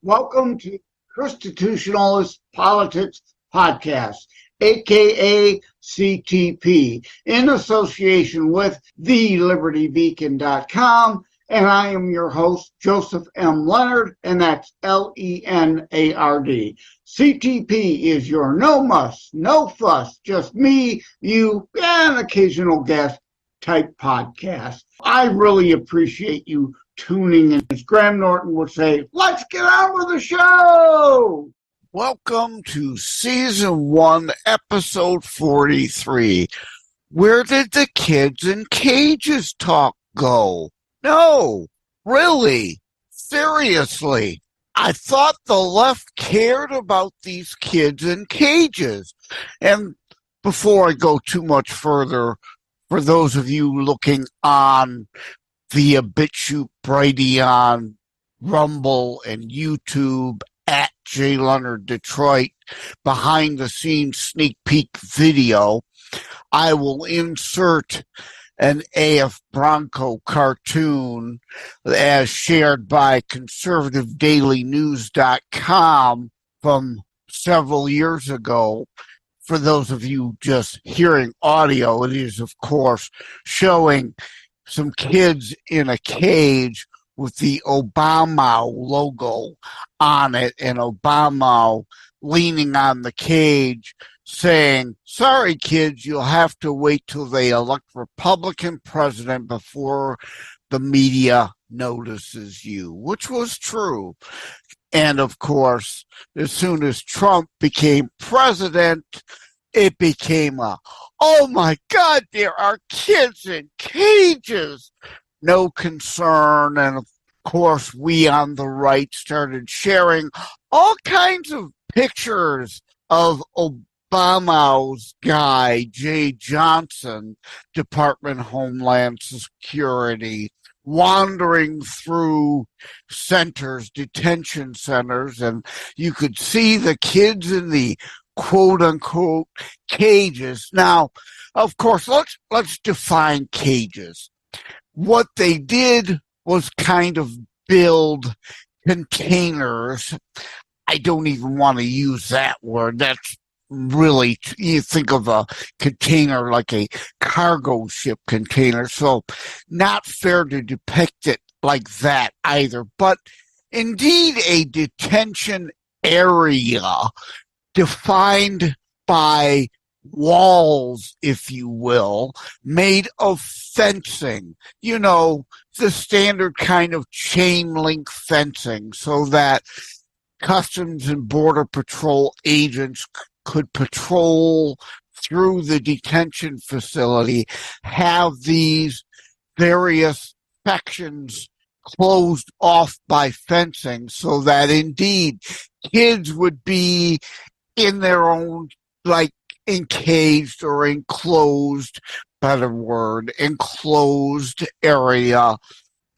Welcome to ChristiTutionalist Politics Podcast, aka CTP, in association with thelibertybeacon.com, and I am your host, Joseph M. Leonard, and that's Lenard. CTP is your no muss, no fuss, just me, you, and occasional guest type podcast. I really appreciate you tuning in. As Graham Norton would say, let's get on with the show! Welcome to Season 1, Episode 43. Where did the kids in cages talk go? No, really, seriously. I thought the left cared about these kids in cages. And before I go too much further, for those of you looking on via BitChute, Brighteon, Rumble, and YouTube at J. Leonard Detroit, behind the scenes sneak peek video, I will insert an AF Bronco cartoon as shared by conservativedailynews.com from several years ago. For those of you just hearing audio, it is, of course, showing some kids in a cage with the Obama logo on it, and Obama leaning on the cage saying, sorry, kids, you'll have to wait till they elect Republican president before the media notices you, which was true. And, of course, as soon as Trump became president, it became oh my God, there are kids in cages. No concern. And of course, we on the right started sharing all kinds of pictures of Obama's guy, Jay Johnson, Department of Homeland Security, wandering through centers, detention centers, and you could see the kids in the quote-unquote cages. Now, of course, let's define cages. What they did was kind of build containers. I don't even want to use that word. That's really, you think of a container like a cargo ship container, so not fair to depict it like that either. But indeed, a detention area defined by walls, if you will, made of fencing, you know, the standard kind of chain link fencing, so that Customs and Border Patrol agents could patrol through the detention facility, have these various sections closed off by fencing, so that indeed kids would be in their own, like, encaged or enclosed, better word, enclosed area,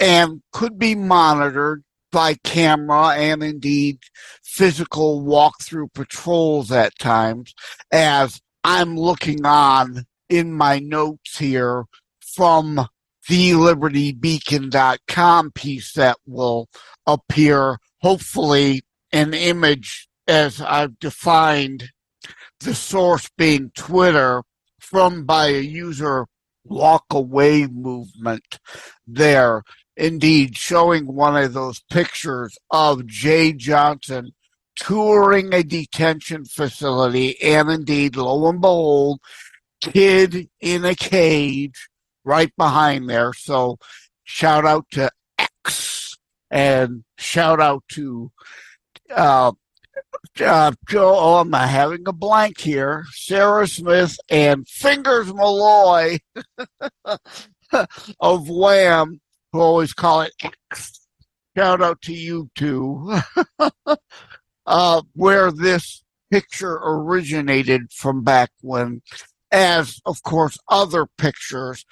and could be monitored by camera and indeed physical walkthrough patrols at times, as I'm looking on in my notes here from thelibertybeacon.com piece that will appear, hopefully an image as I've defined, the source being Twitter, from by a user Walk Away Movement there. Indeed, showing one of those pictures of Jay Johnson touring a detention facility, and indeed, lo and behold, kid in a cage right behind there. So shout out to X, and shout out to Joe, I'm having a blank here, Sarah Smith and Fingers Malloy of Wham, who always call it X. Shout out to you two. Where this picture originated from back when, as, of course, other pictures,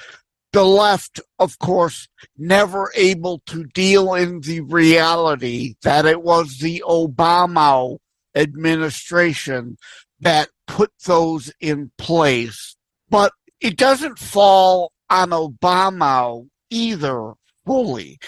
the left, of course, never able to deal in the reality that it was the Obama administration that put those in place. But it doesn't fall on Obama either fully,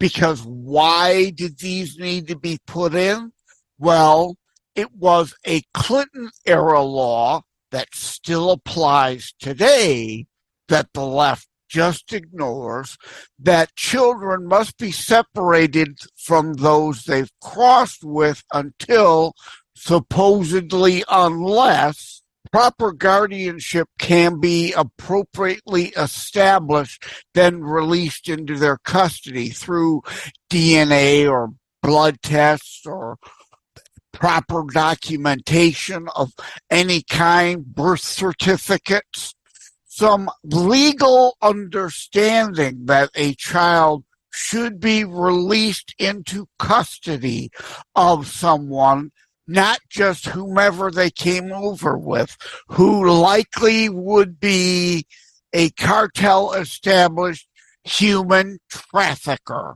Because why did these need to be put in? Well, it was a Clinton-era law that still applies today that the left just ignores, that children must be separated from those they've crossed with until, supposedly unless, proper guardianship can be appropriately established, then released into their custody through DNA or blood tests or proper documentation of any kind, birth certificates, some legal understanding that a child should be released into custody of someone, not just whomever they came over with, who likely would be a cartel-established human trafficker.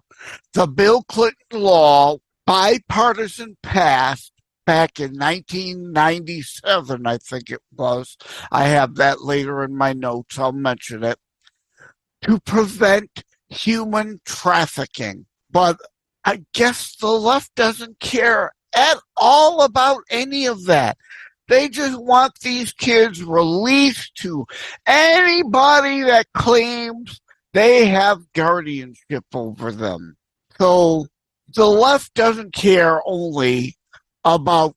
The Bill Clinton law, bipartisan, passed back in 1997, I think it was. I have that later in my notes. I'll mention it. To prevent human trafficking. But I guess the left doesn't care at all about any of that. They just want these kids released to anybody that claims they have guardianship over them. So the left doesn't care only about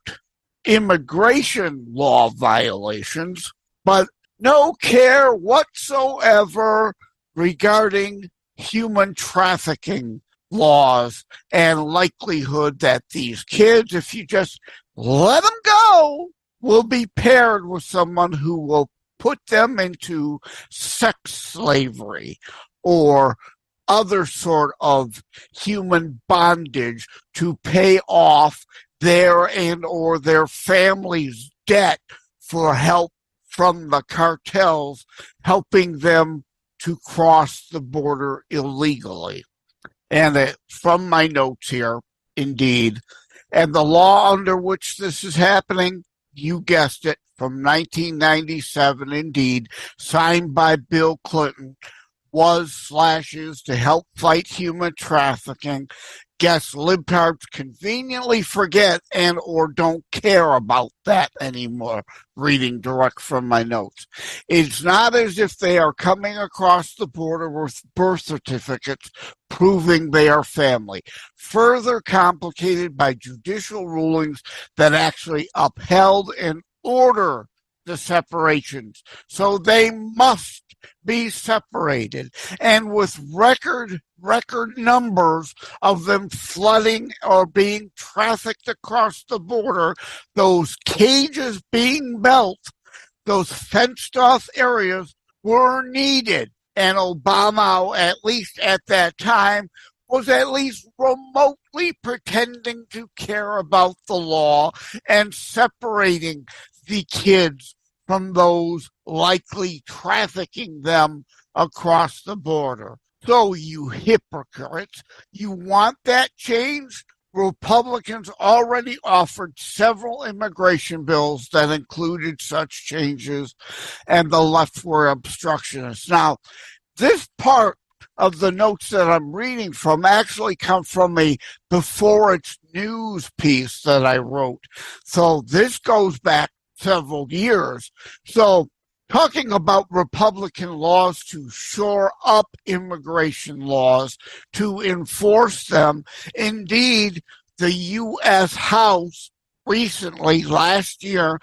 immigration law violations, but no care whatsoever regarding human trafficking laws and likelihood that these kids, if you just let them go, will be paired with someone who will put them into sex slavery or other sort of human bondage to pay off their and or their family's debt for help from the cartels helping them to cross the border illegally. And from my notes here, indeed, and the law under which this is happening, you guessed it, from 1997, indeed, signed by Bill Clinton, was/is to help fight human trafficking. Guess libtards conveniently forget and or don't care about that anymore, reading direct from my notes. It's not as if they are coming across the border with birth certificates proving they are family, further complicated by judicial rulings that actually upheld and order the separations. So they must be separated. And with record numbers of them flooding or being trafficked across the border, those cages being built, those fenced off areas were needed. And Obama, at least at that time, was at least remotely pretending to care about the law and separating the kids from those likely trafficking them across the border. So, you hypocrites, you want that changed? Republicans already offered several immigration bills that included such changes, and the left were obstructionists. Now, this part of the notes that I'm reading from actually come from a Before It's News piece that I wrote. So this goes back several years. So talking about Republican laws to shore up immigration laws, to enforce them. Indeed, the U.S.House recently, last year,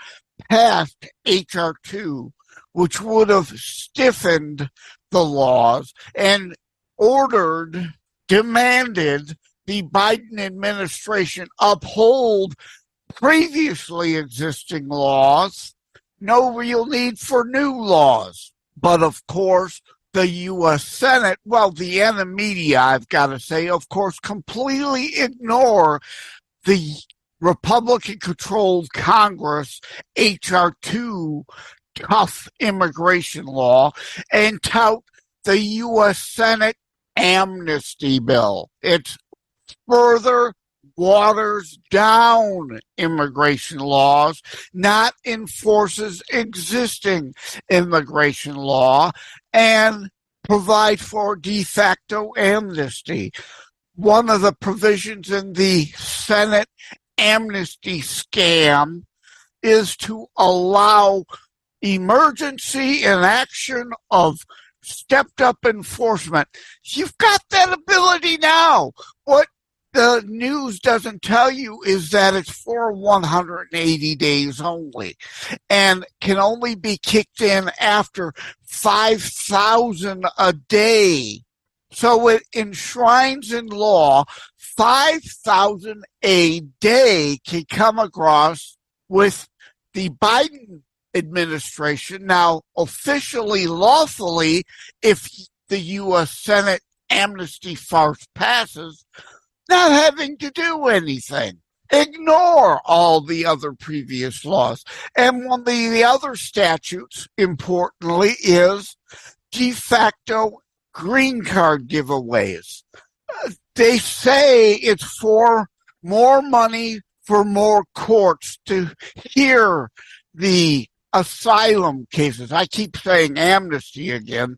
passed H.R. 2, which would have stiffened the laws and demanded the Biden administration uphold previously existing laws. No real need for new laws. But of course, the U.S. Senate, well, the media, I've got to say, of course, completely ignore the Republican-controlled Congress H.R. 2 tough immigration law and tout the U.S. Senate amnesty bill. It's further waters down immigration laws, not enforces existing immigration law, and provide for de facto amnesty. one of the provisions in the Senate amnesty scam is to allow emergency inaction of stepped up enforcement. You've got that ability now. What the news doesn't tell you is that it's for 180 days only and can only be kicked in after 5,000 a day. So it enshrines in law 5,000 a day can come across with the Biden administration now officially, lawfully, if the U.S. Senate amnesty farce passes, not having to do anything. Ignore all the other previous laws. And one of the other statutes, importantly, is de facto green card giveaways. They say it's for more money for more courts to hear the asylum cases. I keep saying amnesty again,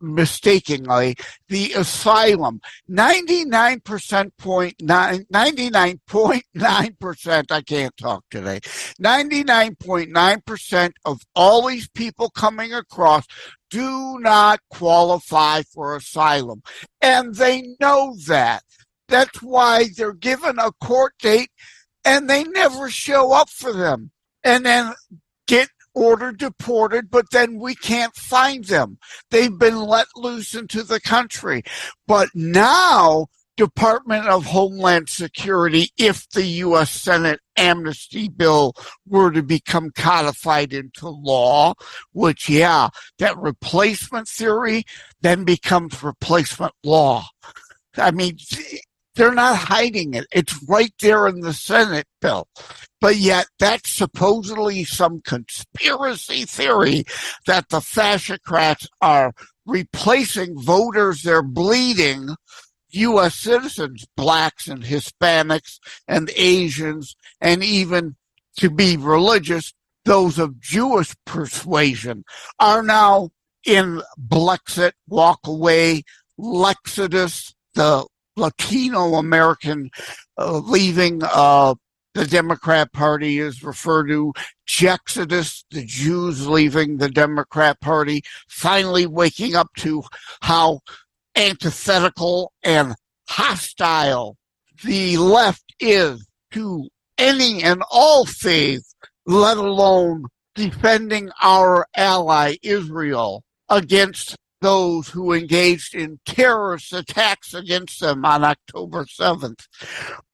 mistakenly. The asylum, 99.9%, I can't talk today, 99.9% of all these people coming across do not qualify for asylum. And they know that. That's why they're given a court date and they never show up for them and then get ordered deported, but then we can't find them. They've been let loose into the country. But now, Department of Homeland Security, if the U.S. Senate amnesty bill were to become codified into law, which, yeah, that replacement theory then becomes replacement law. I mean, they're not hiding it. It's right there in the Senate bill. But yet that's supposedly some conspiracy theory that the fascocrats are replacing voters they're bleeding, U.S. citizens, blacks and Hispanics and Asians, and even, to be religious, those of Jewish persuasion are now in Blexit, walk away, Lexodus, the Latino American leaving the Democrat Party is referred to, Jexodus, the Jews leaving the Democrat Party, finally waking up to how antithetical and hostile the left is to any and all faith, let alone defending our ally Israel against those who engaged in terrorist attacks against them on October 7th.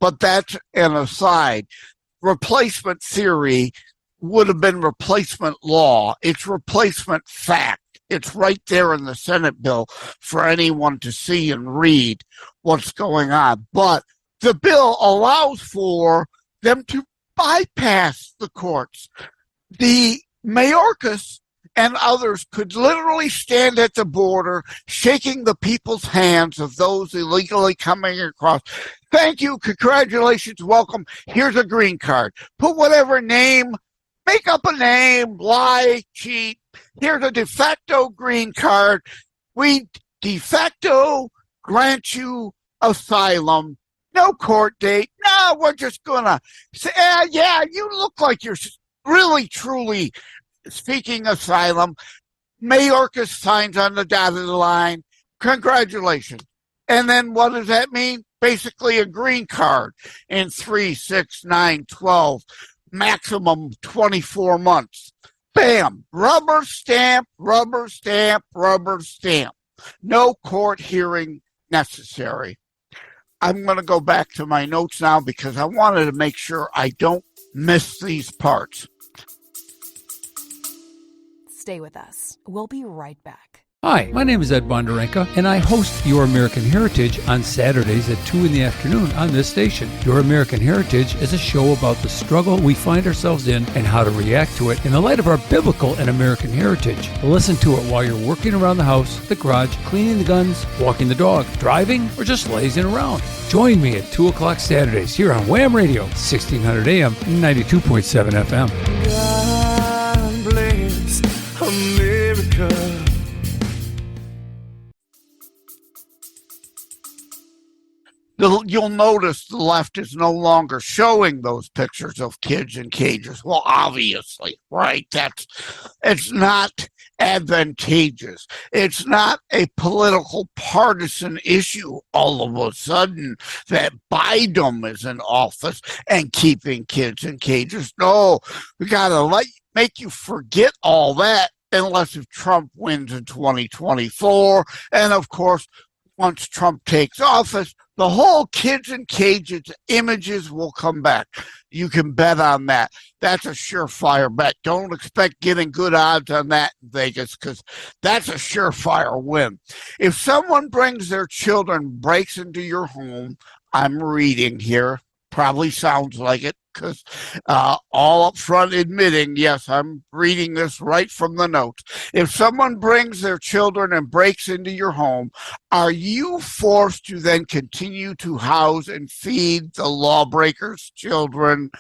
But that's an aside. Replacement theory would have been replacement law. It's replacement fact. It's right there in the Senate bill for anyone to see and read what's going on. But the bill allows for them to bypass the courts. The Mayorkas and others could literally stand at the border, shaking the people's hands of those illegally coming across. Thank you, congratulations, welcome. Here's a green card. Put whatever name, make up a name, lie, cheat. Here's a de facto green card. We de facto grant you asylum. No court date. No, we're just going to say, yeah, you look like you're really, truly seeking asylum. Mayorkas signs on the dotted line. Congratulations. And then what does that mean? Basically a green card in 3, 6, 9, 12, maximum 24 months. Bam. Rubber stamp, rubber stamp, rubber stamp. No court hearing necessary. I'm going to go back to my notes now because I wanted to make sure I don't miss these parts. Stay with us. We'll be right back. Hi, my name is Ed Bondarenka, and I host Your American Heritage on Saturdays at 2 in the afternoon on this station. Your American Heritage is a show about the struggle we find ourselves in and how to react to it in the light of our biblical and American heritage. Listen to it while you're working around the house, the garage, cleaning the guns, walking the dog, driving, or just lazing around. Join me at 2 o'clock Saturdays here on Wham Radio, 1600 AM, 92.7 FM. God bless America. You'll notice the left is no longer showing those pictures of kids in cages. Well, obviously, right? It's not advantageous. It's not a political partisan issue all of a sudden that Biden is in office and keeping kids in cages. No, we got to make you forget all that unless if Trump wins in 2024. And of course, once Trump takes office, the whole kids in cages images will come back. You can bet on that. That's a surefire bet. Don't expect getting good odds on that in Vegas, because that's a surefire win. If someone brings their children, breaks into your home, I'm reading here, probably sounds like it, because all up front admitting, yes, I'm reading this right from the notes. If someone brings their children and breaks into your home, are you forced to then continue to house and feed the lawbreakers' children,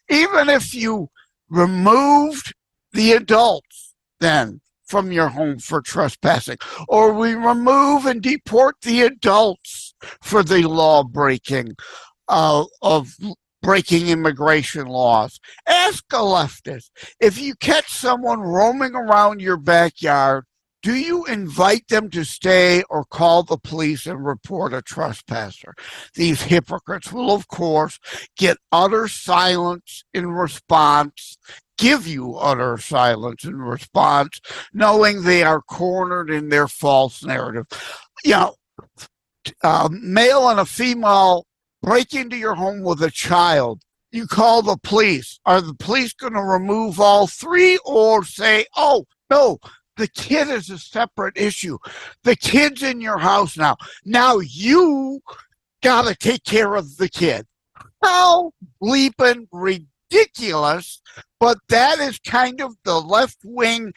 even if you removed the adults then from your home for trespassing, or we remove and deport the adults for the law breaking of breaking immigration laws? Ask a leftist. If you catch someone roaming around your backyard, do you invite them to stay or call the police and report a trespasser? These hypocrites will, of course, get utter silence in response, give you utter silence in response, knowing they are cornered in their false narrative. Male and a female break into your home with a child. You call the police. Are the police going to remove all three, or say, oh, no, the kid is a separate issue. The kid's in your house now. Now you got to take care of the kid. How bleeping ridiculous, but that is kind of the left-wing,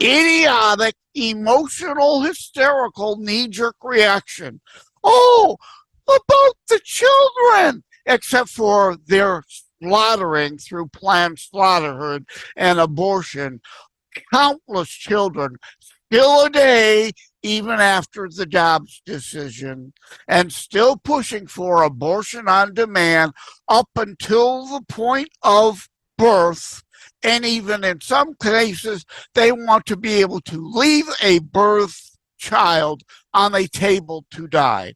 idiotic, emotional, hysterical, knee-jerk reaction. Oh, about the children, except for their slaughtering through planned slaughterhood and abortion. Countless children still a day, even after the Dobbs decision, and still pushing for abortion on demand up until the point of birth. And even in some cases, they want to be able to leave a birth child on a table to die.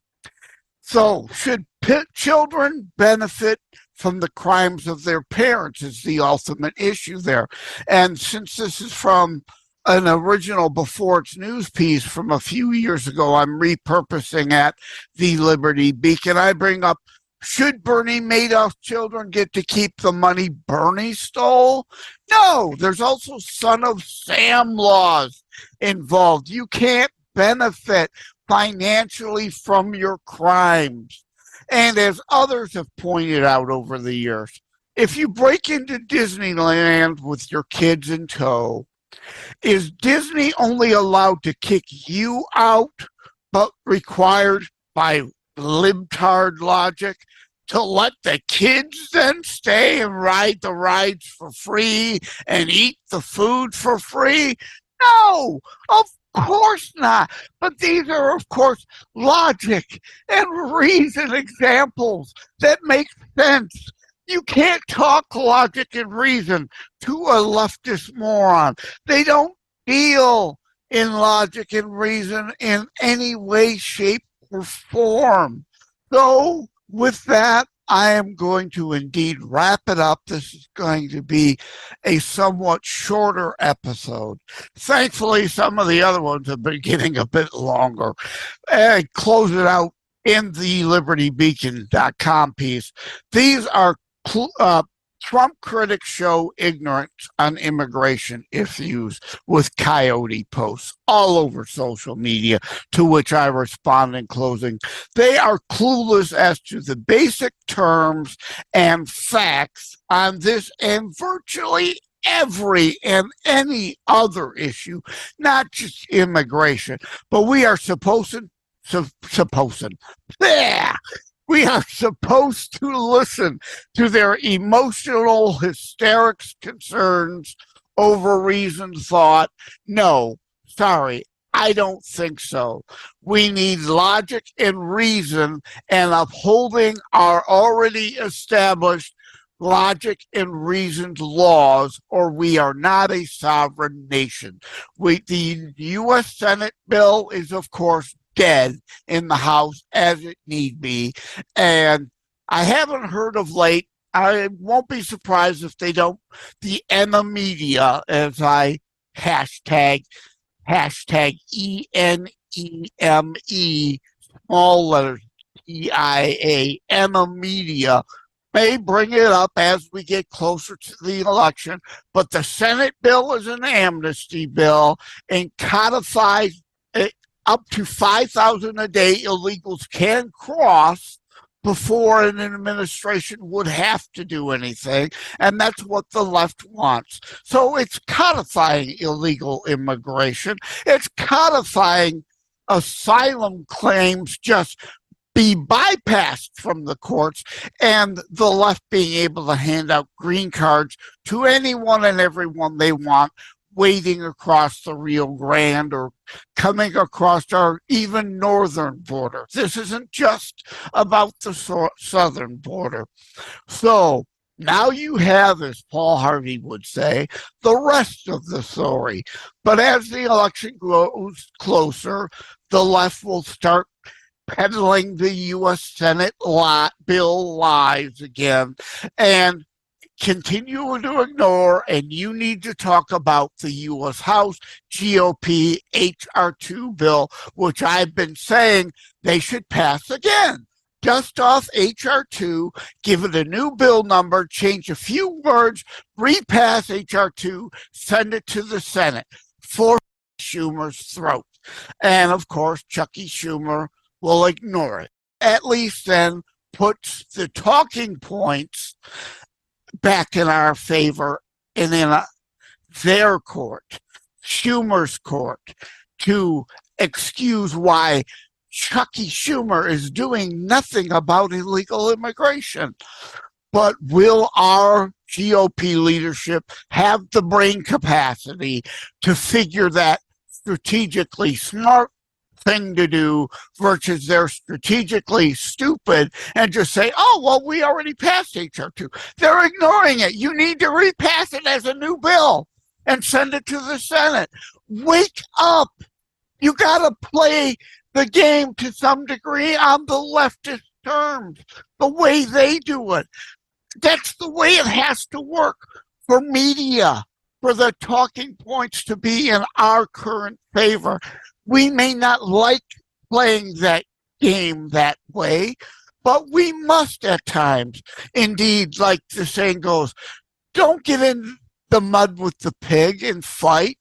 So, should children benefit from the crimes of their parents is the ultimate issue there. And since this is from an original Before It's News piece from a few years ago, I'm repurposing at the Liberty Beacon. I bring up, should Bernie Madoff's children get to keep the money Bernie stole? No, there's also son of Sam laws involved. You can't benefit financially from your crimes. And as others have pointed out over the years, if you break into Disneyland with your kids in tow, is Disney only allowed to kick you out, but required by libtard logic to let the kids then stay and ride the rides for free and eat the food for free? No, of course not. But these are, of course, logic and reason examples that make sense. You can't talk logic and reason to a leftist moron. They don't deal in logic and reason in any way, shape, or form. So, with that, I am going to indeed wrap it up. This is going to be a somewhat shorter episode. Thankfully, some of the other ones have been getting a bit longer. And close it out in the libertybeacon.com piece. These are Trump critics show ignorance on immigration issues with coyote posts all over social media, to which I respond in closing. They are clueless as to the basic terms and facts on this and virtually every and any other issue, not just immigration. But we are we are supposed to listen to their emotional hysterics, concerns over reasoned thought. No, sorry, I don't think so. We need logic and reason and upholding our already established logic and reasoned laws, or we are not a sovereign nation. The U.S. Senate bill is, of course, dead in the House, as it need be. And I haven't heard of late, I won't be surprised if they don't, the media, as I hashtag ENEME, small letters, TIA, media, may bring it up as we get closer to the election, but the Senate bill is an amnesty bill and codifies up to 5,000 a day illegals can cross before an administration would have to do anything, and that's what the left wants. So it's codifying illegal immigration. It's codifying asylum claims just be bypassed from the courts, and the left being able to hand out green cards to anyone and everyone they want, wading across the Rio Grande or coming across our even northern border. This isn't just about the southern border. So now you have, as Paul Harvey would say, the rest of the story. But as the election grows closer, the left will start peddling the U.S. Senate bill lies again and continue to ignore, and you need to talk about the U.S. House GOP H.R. 2 bill, which I've been saying they should pass again. Dust off H.R. 2, give it a new bill number, change a few words, repass H.R. 2, send it to the Senate for Schumer's throat. And of course, Chucky Schumer will ignore it. At least then puts the talking points back in our favor and in their court, Schumer's court, to excuse why Chucky Schumer is doing nothing about illegal immigration. But will our GOP leadership have the brain capacity to figure that strategically smart thing to do versus they're strategically stupid and just say, oh, well, we already passed H.R. 2. They're ignoring it. You need to repass it as a new bill and send it to the Senate. Wake up. You got to play the game to some degree on the leftist terms, the way they do it. That's the way it has to work for media, for the talking points to be in our current favor. We may not like playing that game that way, but we must at times. Indeed, like the saying goes, don't get in the mud with the pig and fight.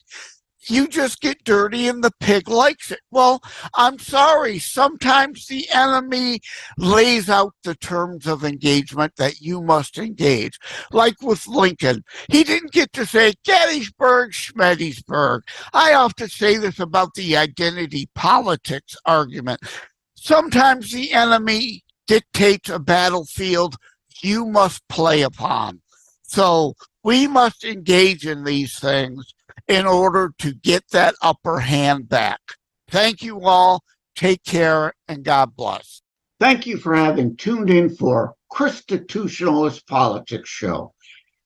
You just get dirty and the pig likes it. Well, I'm sorry. Sometimes the enemy lays out the terms of engagement that you must engage. Like with Lincoln, he didn't get to say Gettysburg, Schmettysburg. I often say this about the identity politics argument. Sometimes the enemy dictates a battlefield you must play upon. So we must engage in these things in order to get that upper hand back. Thank you all. Take care and God bless. Thank you for having tuned in for ChristiTutionalist Politics Show.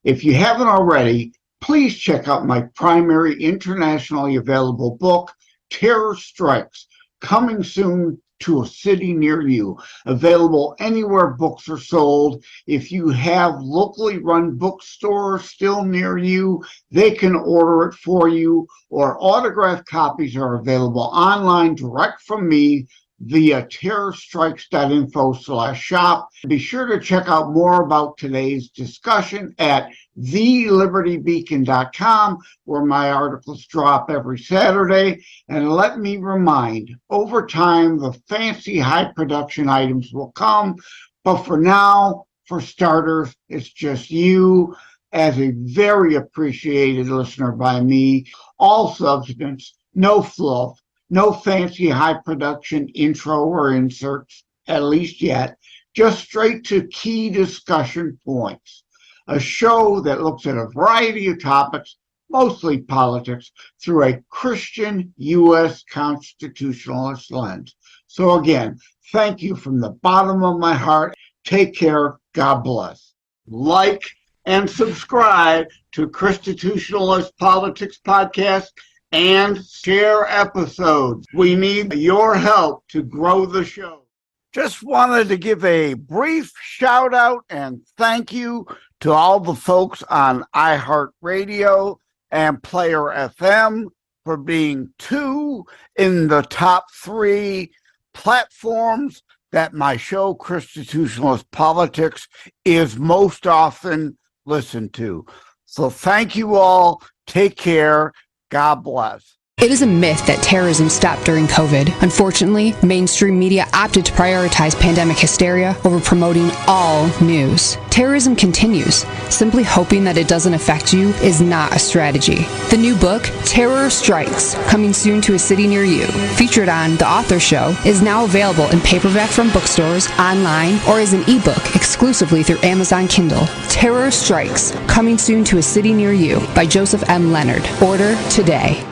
If you haven't already, please check out my primary internationally available book, Terror Strikes, coming soon to a city near you. Available anywhere books are sold. If you have locally run bookstores still near you, they can order it for you, or autographed copies are available online direct from me via terrorstrikes.info/shop. Be sure to check out more about today's discussion at thelibertybeacon.com, where my articles drop every Saturday. And let me remind, over time, the fancy high production items will come. But for now, for starters, it's just you as a very appreciated listener by me. All substance, no fluff, no fancy high production intro or inserts, at least yet, just straight to key discussion points. A show that looks at a variety of topics mostly politics, through a Christian U.S. constitutionalist lens. So again, thank you from the bottom of my heart. Take care. God bless. Like and subscribe to ChristiTutionalist Politics Podcast and share episodes. We need your help to grow the show. Just wanted to give a brief shout out and thank you to all the folks on iHeartRadio and Player FM for being 2 in the top 3 platforms that my show, ChristiTutionalist Politics, is most often listened to. So thank you all. Take care. God bless. It is a myth that terrorism stopped during COVID. Unfortunately, mainstream media opted to prioritize pandemic hysteria over promoting all news. Terrorism continues. Simply hoping that it doesn't affect you is not a strategy. The new book, Terror Strikes, coming soon to a city near you, featured on The Author Show, is now available in paperback from bookstores, online, or as an ebook exclusively through Amazon Kindle. Terror Strikes, coming soon to a city near you by Joseph M. Leonard. Order today.